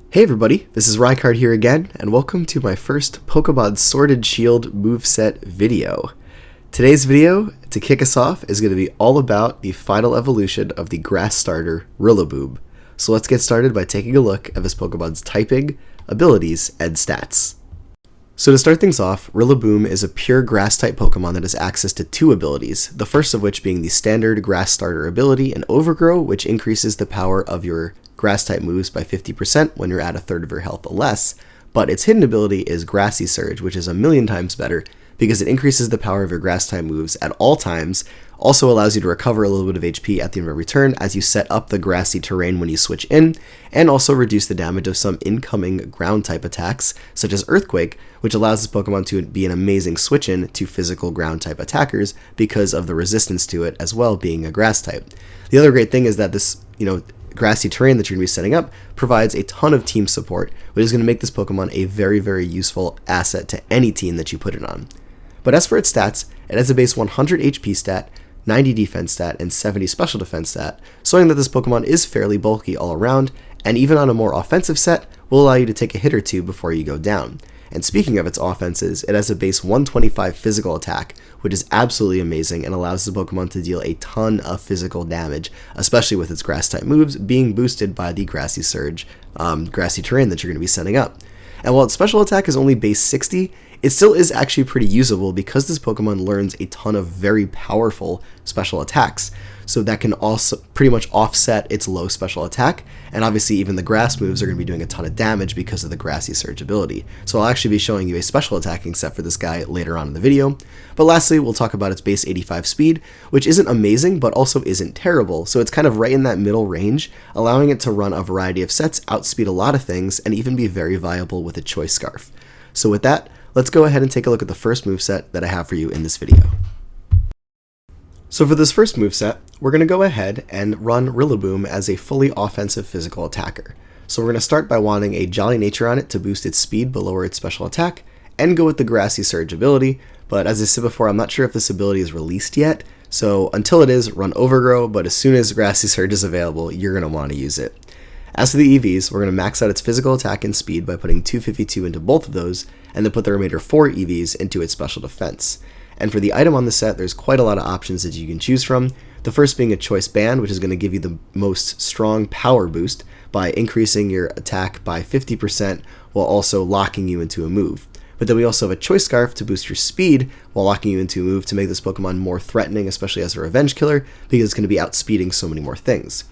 Hey everybody, this is Rycard here again, and welcome to my first Pokemon Sword and Shield moveset video. Today's video, to kick us off, is going to be all about the final evolution of the grass starter, Rillaboom. So let's get started by taking a look at this Pokemon's typing, abilities, and stats. So to start things off, Rillaboom is a pure grass-type Pokemon that has access to two abilities, the first of which being the standard grass starter ability and Overgrow, which increases the power of your grass-type moves by 50% when you're at a third of your health or less, but its hidden ability is Grassy Surge, which is a million times better because it increases the power of your grass-type moves at all times, also allows you to recover a little bit of HP at the end of every turn as you set up the grassy terrain when you switch in, and also reduce the damage of some incoming ground-type attacks, such as Earthquake, which allows this Pokemon to be an amazing switch-in to physical ground-type attackers because of the resistance to it as well being a grass-type. The other great thing is that this, grassy terrain that you're going to be setting up provides a ton of team support, which is going to make this Pokemon a very, very useful asset to any team that you put it on. But as for its stats, it has a base 100 HP stat, 90 defense stat, and 70 special defense stat, showing that this Pokemon is fairly bulky all around, and even on a more offensive set, will allow you to take a hit or two before you go down. And speaking of its offenses, it has a base 125 physical attack, which is absolutely amazing and allows the Pokemon to deal a ton of physical damage, especially with its grass-type moves being boosted by the Grassy Surge, grassy terrain that you're going to be setting up. And while its special attack is only base 60, it still is actually pretty usable because this Pokemon learns a ton of very powerful special attacks. So that can also pretty much offset its low special attack, and obviously even the grass moves are going to be doing a ton of damage because of the Grassy Surge ability. So I'll actually be showing you a special attacking set for this guy later on in the video. But lastly, we'll talk about its base 85 speed, which isn't amazing but also isn't terrible, so it's kind of right in that middle range, allowing it to run a variety of sets, outspeed a lot of things, and even be very viable with a Choice Scarf. So with that, let's go ahead and take a look at the first moveset that I have for you in this video. So for this first moveset, we're going to go ahead and run Rillaboom as a fully offensive physical attacker. So we're going to start by wanting a Jolly Nature on it to boost its speed but lower its special attack, and go with the Grassy Surge ability, but as I said before, I'm not sure if this ability is released yet, so until it is, run Overgrow, but as soon as Grassy Surge is available, you're going to want to use it. As for the EVs, we're going to max out its physical attack and speed by putting 252 into both of those, and then put the remainder 4 EVs into its special defense. And for the item on the set, there's quite a lot of options that you can choose from. The first being a Choice Band, which is going to give you the most strong power boost by increasing your attack by 50% while also locking you into a move. But then we also have a Choice Scarf to boost your speed while locking you into a move to make this Pokemon more threatening, especially as a revenge killer, because it's going to be outspeeding so many more things.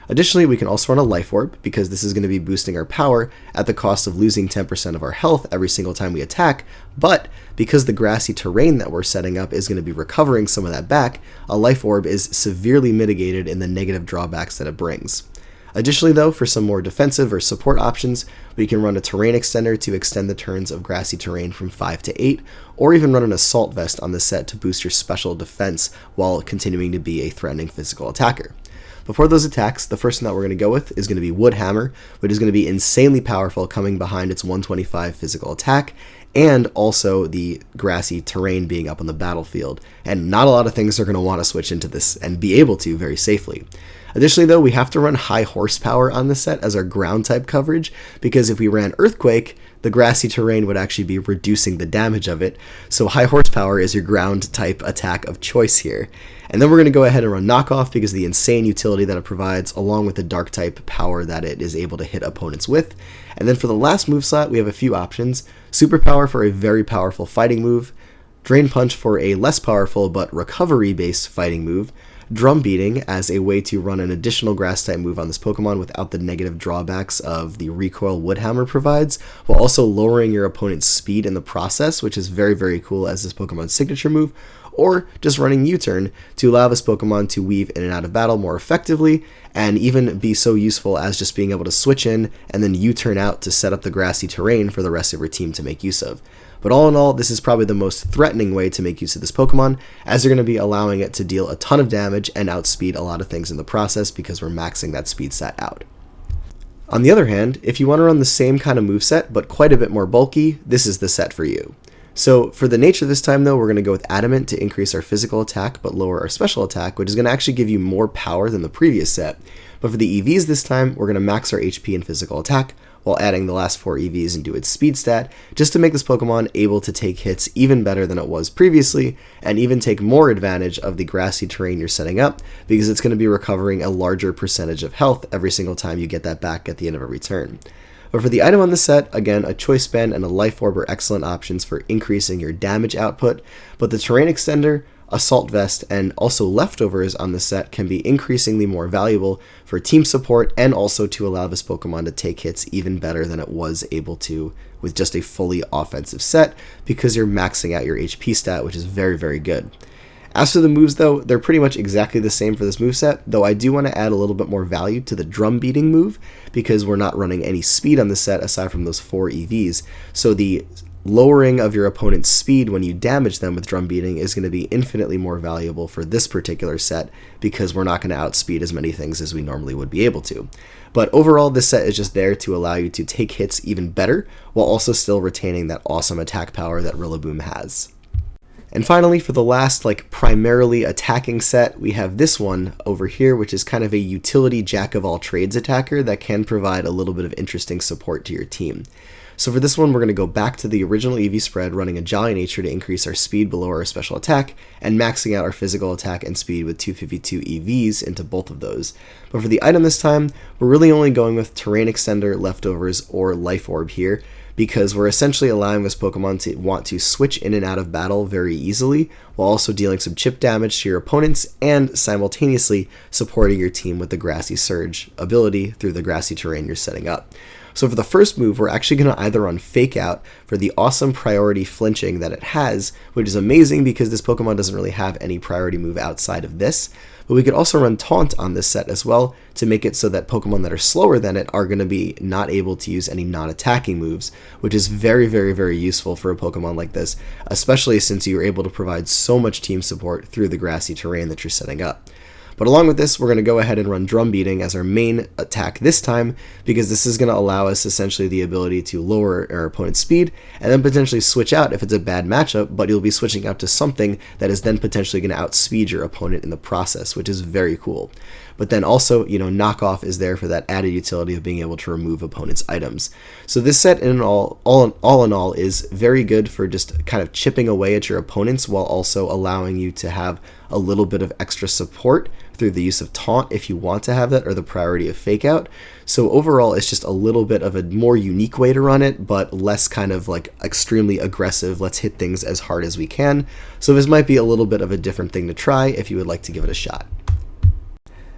Additionally, we can also run a Life Orb, because this is going to be boosting our power at the cost of losing 10% of our health every single time we attack, but because the grassy terrain that we're setting up is going to be recovering some of that back, a Life Orb is severely mitigated in the negative drawbacks that it brings. Additionally though, for some more defensive or support options, we can run a Terrain Extender to extend the turns of grassy terrain from 5 to 8, or even run an Assault Vest on the set to boost your special defense while continuing to be a threatening physical attacker. Before those attacks, the first one that we're going to go with is going to be Wood Hammer, which is going to be insanely powerful coming behind its 125 physical attack, and also the grassy terrain being up on the battlefield. And not a lot of things are going to want to switch into this and be able to very safely. Additionally though, we have to run High Horsepower on this set as our ground type coverage, because if we ran Earthquake, the grassy terrain would actually be reducing the damage of it, so High Horsepower is your ground type attack of choice here. And then we're going to go ahead and run Knockoff because of the insane utility that it provides, along with the dark type power that it is able to hit opponents with. And then for the last move slot, we have a few options. Superpower for a very powerful fighting move, Drain Punch for a less powerful but recovery-based fighting move, Drum Beating as a way to run an additional grass-type move on this Pokemon without the negative drawbacks of the recoil Wood Hammer provides, while also lowering your opponent's speed in the process, which is very, very cool as this Pokemon's signature move, or just running U-Turn to allow this Pokemon to weave in and out of battle more effectively, and even be so useful as just being able to switch in and then U-Turn out to set up the grassy terrain for the rest of your team to make use of. But all in all, this is probably the most threatening way to make use of this Pokemon, as you're going to be allowing it to deal a ton of damage and outspeed a lot of things in the process because we're maxing that speed stat out. On the other hand, if you want to run the same kind of moveset but quite a bit more bulky, this is the set for you. So for the nature this time though, we're going to go with Adamant to increase our physical attack but lower our special attack, which is going to actually give you more power than the previous set. But for the EVs this time, we're going to max our HP and physical attack, while adding the last 4 EVs into its speed stat, just to make this Pokemon able to take hits even better than it was previously, and even take more advantage of the grassy terrain you're setting up, because it's going to be recovering a larger percentage of health every single time you get that back at the end of every turn. But for the item on the set, again, a Choice Band and a Life Orb are excellent options for increasing your damage output, but the Terrain Extender, Assault Vest, and also Leftovers on the set can be increasingly more valuable for team support and also to allow this Pokemon to take hits even better than it was able to with just a fully offensive set, because you're maxing out your HP stat, which is very, very good. As for the moves though, they're pretty much exactly the same for this moveset, though I do want to add a little bit more value to the drum beating move, because we're not running any speed on the set aside from those 4 EVs, so the lowering of your opponent's speed when you damage them with drum beating is going to be infinitely more valuable for this particular set, because we're not going to outspeed as many things as we normally would be able to. But overall, this set is just there to allow you to take hits even better, while also still retaining that awesome attack power that Rillaboom has. And finally, for the last, primarily attacking set, we have this one over here, which is kind of a utility jack-of-all-trades attacker that can provide a little bit of interesting support to your team. So for this one, we're going to go back to the original EV spread, running a Jolly Nature to increase our speed below our special attack, and maxing out our physical attack and speed with 252 EVs into both of those. But for the item this time, we're really only going with Terrain Extender, Leftovers, or Life Orb here, because we're essentially allowing this Pokemon to want to switch in and out of battle very easily, while also dealing some chip damage to your opponents and simultaneously supporting your team with the Grassy Surge ability through the grassy terrain you're setting up. So for the first move, we're actually going to either run Fake Out for the awesome priority flinching that it has, which is amazing because this Pokemon doesn't really have any priority move outside of this. But we could also run Taunt on this set as well to make it so that Pokemon that are slower than it are going to be not able to use any non-attacking moves, which is very, very, very useful for a Pokemon like this, especially since you're able to provide so much team support through the grassy terrain that you're setting up. But along with this, we're going to go ahead and run Drum Beating as our main attack this time, because this is going to allow us essentially the ability to lower our opponent's speed, and then potentially switch out if it's a bad matchup, but you'll be switching out to something that is then potentially going to outspeed your opponent in the process, which is very cool. But then also, Knockoff is there for that added utility of being able to remove opponents' items. So this set in all in all is very good for just kind of chipping away at your opponents, while also allowing you to have a little bit of extra support through the use of Taunt if you want to have that, or the priority of Fake Out. So overall, it's just a little bit of a more unique way to run it, but less kind of extremely aggressive, let's hit things as hard as we can. So this might be a little bit of a different thing to try if you would like to give it a shot.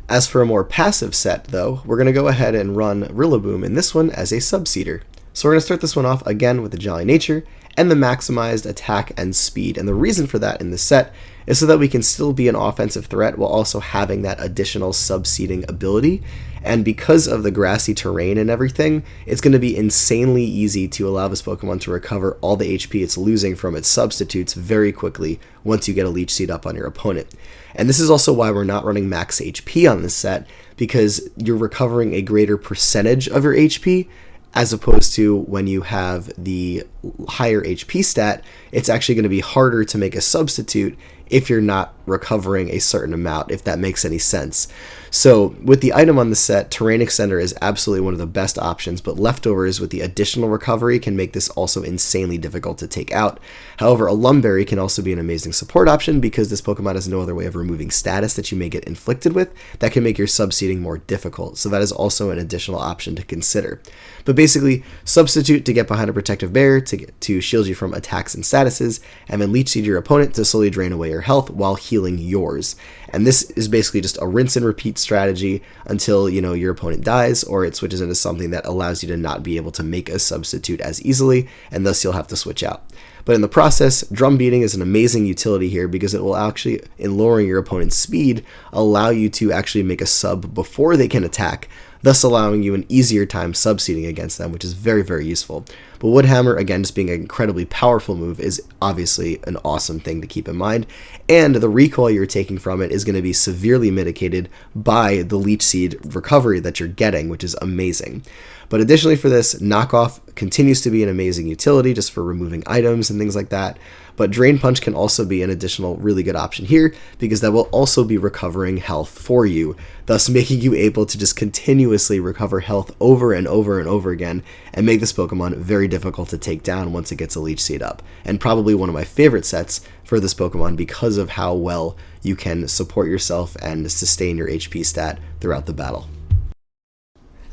As for a more passive set, though, we're going to go ahead and run Rillaboom in this one as a Subseeder. So we're going to start this one off again with the Jolly Nature and the maximized attack and speed. And the reason for that in this set is so that we can still be an offensive threat while also having that additional subseeding ability. And because of the grassy terrain and everything, it's going to be insanely easy to allow this Pokemon to recover all the HP it's losing from its substitutes very quickly once you get a Leech Seed up on your opponent. And this is also why we're not running max HP on this set, because you're recovering a greater percentage of your HP, as opposed to when you have the higher HP stat, it's actually going to be harder to make a substitute if you're not recovering a certain amount, if that makes any sense. So with the item on the set, Terrain Extender is absolutely one of the best options, but Leftovers with the additional recovery can make this also insanely difficult to take out. However, a Lumberry can also be an amazing support option, because this Pokemon has no other way of removing status that you may get inflicted with that can make your subseeding more difficult, so that is also an additional option to consider. But basically, Substitute to get behind a protective barrier to shield you from attacks and statuses, and then Leech Seed your opponent to slowly drain away your health while healing yours. And this is basically just a rinse and repeat strategy until your opponent dies, or it switches into something that allows you to not be able to make a substitute as easily, and thus you'll have to switch out. But in the process, Drum Beating is an amazing utility here, because it will actually, in lowering your opponent's speed, allow you to actually make a sub before they can attack, thus allowing you an easier time subseeding against them, which is very, very useful. But Wood Hammer, again, just being an incredibly powerful move, is obviously an awesome thing to keep in mind, and the recoil you're taking from it is going to be severely mitigated by the Leech Seed recovery that you're getting, which is amazing. But additionally for this, Knockoff continues to be an amazing utility just for removing items and things like that. But Drain Punch can also be an additional really good option here because that will also be recovering health for you, thus making you able to just continuously recover health over and over and over again and make this Pokemon very difficult to take down once it gets a Leech Seed up. And probably one of my favorite sets for this Pokemon because of how well you can support yourself and sustain your HP stat throughout the battle.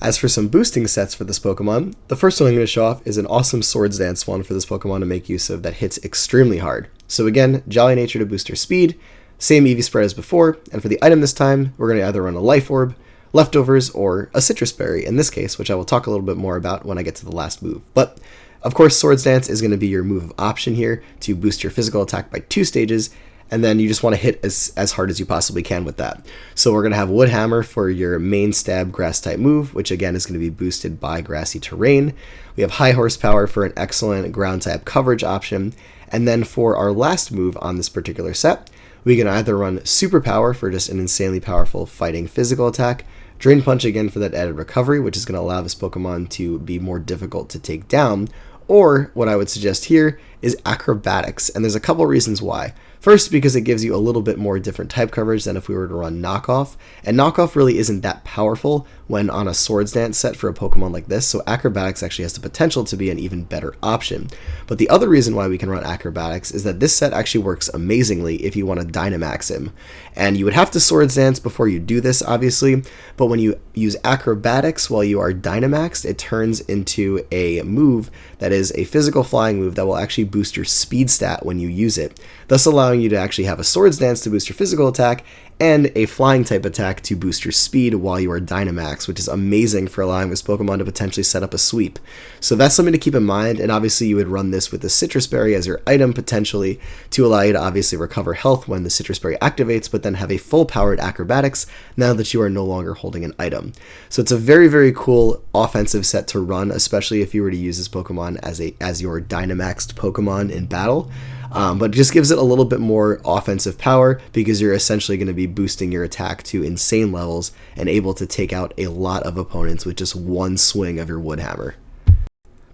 As for some boosting sets for this Pokemon, the first one I'm going to show off is an awesome Swords Dance one for this Pokemon to make use of that hits extremely hard. So again, Jolly Nature to boost your speed, same EV spread as before, and for the item this time, we're going to either run a Life Orb, Leftovers, or a Citrus Berry in this case, which I will talk a little bit more about when I get to the last move. But of course, Swords Dance is going to be your move of option here to boost your physical attack by 2 stages, and then you just want to hit as hard as you possibly can with that. So we're going to have Wood Hammer for your main stab grass type move, which again is going to be boosted by grassy terrain. We have High Horsepower for an excellent ground type coverage option. And then for our last move on this particular set, we can either run Superpower for just an insanely powerful fighting physical attack, Drain Punch again for that added recovery, which is going to allow this Pokemon to be more difficult to take down, or what I would suggest here is Acrobatics, and there's a couple reasons why. First, because it gives you a little bit more different type coverage than if we were to run Knockoff, and Knockoff really isn't that powerful when on a Swords Dance set for a Pokemon like this, so Acrobatics actually has the potential to be an even better option. But the other reason why we can run Acrobatics is that this set actually works amazingly if you want to Dynamax him. And you would have to Swords Dance before you do this, obviously, but when you use Acrobatics while you are Dynamaxed, it turns into a move that is a physical flying move that will actually boost your speed stat when you use it, thus allowing you to actually have a Swords Dance to boost your physical attack and a flying type attack to boost your speed while you are Dynamax, which is amazing for allowing this Pokemon to potentially set up a sweep. So that's something to keep in mind, and obviously you would run this with the Citrus Berry as your item potentially to allow you to obviously recover health when the Citrus Berry activates, but then have a full powered Acrobatics now that you are no longer holding an item. So it's a very, very cool offensive set to run, especially if you were to use this Pokemon as your Dynamaxed Pokemon in battle. But it just gives it a little bit more offensive power because you're essentially going to be boosting your attack to insane levels and able to take out a lot of opponents with just one swing of your Wood Hammer.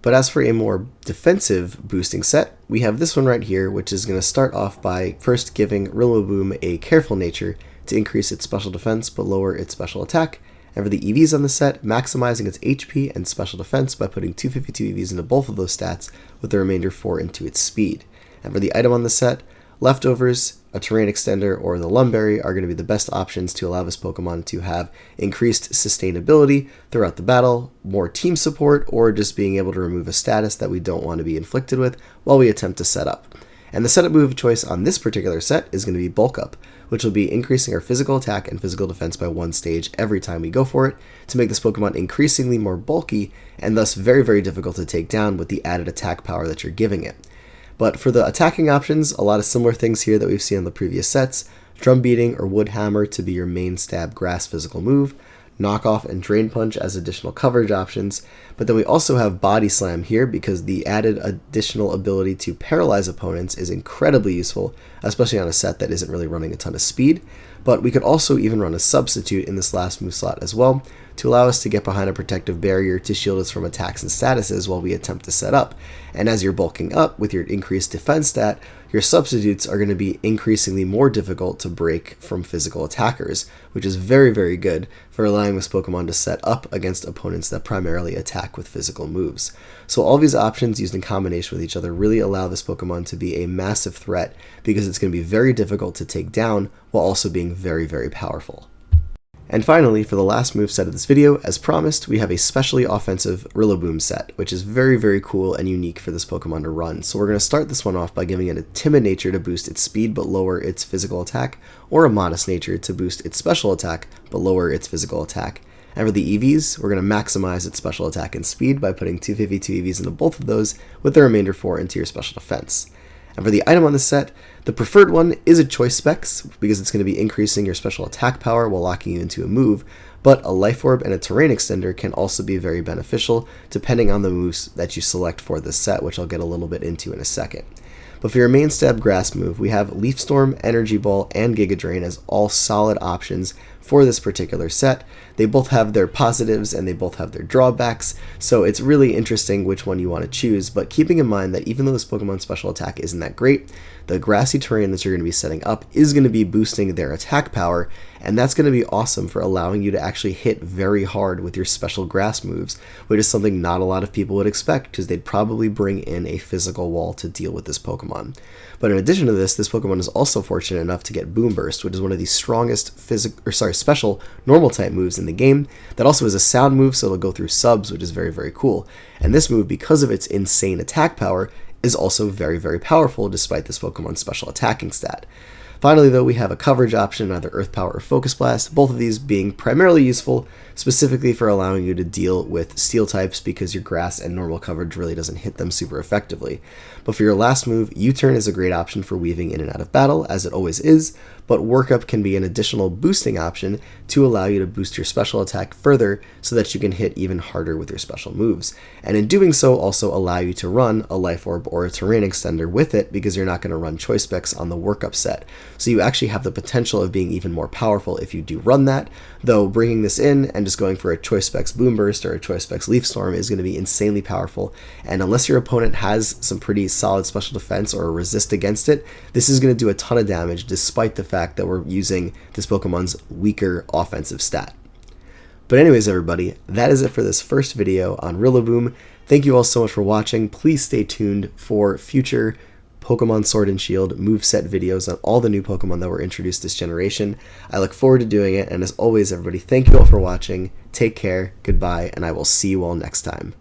But as for a more defensive boosting set, we have this one right here, which is going to start off by first giving Rillaboom a Careful Nature to increase its special defense but lower its special attack. And for the EVs on the set, maximizing its HP and special defense by putting 252 EVs into both of those stats with the remainder 4 into its speed. And for the item on the set, Leftovers, a Terrain Extender, or the Lumberry are going to be the best options to allow this Pokemon to have increased sustainability throughout the battle, more team support, or just being able to remove a status that we don't want to be inflicted with while we attempt to set up. And the setup move of choice on this particular set is going to be Bulk Up, which will be increasing our physical attack and physical defense by 1 stage every time we go for it to make this Pokemon increasingly more bulky and thus very, very difficult to take down with the added attack power that you're giving it. But for the attacking options, a lot of similar things here that we've seen in the previous sets. Drum Beating or Wood Hammer to be your main stab grass physical move, Knockoff and Drain Punch as additional coverage options, but then we also have Body Slam here because the added additional ability to paralyze opponents is incredibly useful, especially on a set that isn't really running a ton of speed. But we could also even run a substitute in this last move slot as well to allow us to get behind a protective barrier to shield us from attacks and statuses while we attempt to set up. And as you're bulking up with your increased defense stat, your substitutes are going to be increasingly more difficult to break from physical attackers, which is very, very good for allowing this Pokemon to set up against opponents that primarily attack with physical moves. So all these options used in combination with each other really allow this Pokemon to be a massive threat because it's going to be very difficult to take down while also being very, very powerful. And finally, for the last moveset of this video, as promised, we have a specially offensive Rillaboom set, which is very, very cool and unique for this Pokemon to run. So we're going to start this one off by giving it a Timid Nature to boost its speed but lower its physical attack, or a Modest Nature to boost its special attack but lower its physical attack. And for the EVs, we're going to maximize its special attack and speed by putting 252 EVs into both of those, with the remainder 4 into your special defense. And for the item on the set, the preferred one is a Choice Specs, because it's going to be increasing your special attack power while locking you into a move, but a Life Orb and a Terrain Extender can also be very beneficial, depending on the moves that you select for this set, which I'll get a little bit into in a second. But for your main stab grass move, we have Leaf Storm, Energy Ball, and Giga Drain as all solid options for this particular set. They both have their positives and they both have their drawbacks, so it's really interesting which one you want to choose, but keeping in mind that even though this Pokemon's special attack isn't that great, the grassy terrain that you're going to be setting up is going to be boosting their attack power, and that's going to be awesome for allowing you to actually hit very hard with your special grass moves, which is something not a lot of people would expect because they'd probably bring in a physical wall to deal with this Pokemon. But in addition to this Pokemon is also fortunate enough to get Boom Burst, which is one of the strongest special normal type moves in the game. That also is a sound move, so it'll go through subs, which is very, very cool. And this move, because of its insane attack power, is also very, very powerful despite this Pokemon's special attacking stat. Finally, though, we have a coverage option, either Earth Power or Focus Blast, both of these being primarily useful specifically for allowing you to deal with steel types because your grass and normal coverage really doesn't hit them super effectively. But for your last move, U-Turn is a great option for weaving in and out of battle, as it always is, but Workup can be an additional boosting option to allow you to boost your special attack further so that you can hit even harder with your special moves. And in doing so, also allow you to run a Life Orb or a Terrain Extender with it because you're not going to run Choice Specs on the Workup set. So you actually have the potential of being even more powerful if you do run that, though bringing this in and just going for a Choice Specs Boom Burst or a Choice Specs Leaf Storm is going to be insanely powerful, and unless your opponent has some pretty solid special defense or a resist against it, this is going to do a ton of damage despite the fact that we're using this Pokemon's weaker offensive stat. But anyways, everybody, that is it for this first video on Rillaboom. Thank you all so much for watching. Please stay tuned for future Pokemon Sword and Shield moveset videos on all the new Pokemon that were introduced this generation. I look forward to doing it, and as always, everybody, thank you all for watching. Take care, goodbye, and I will see you all next time.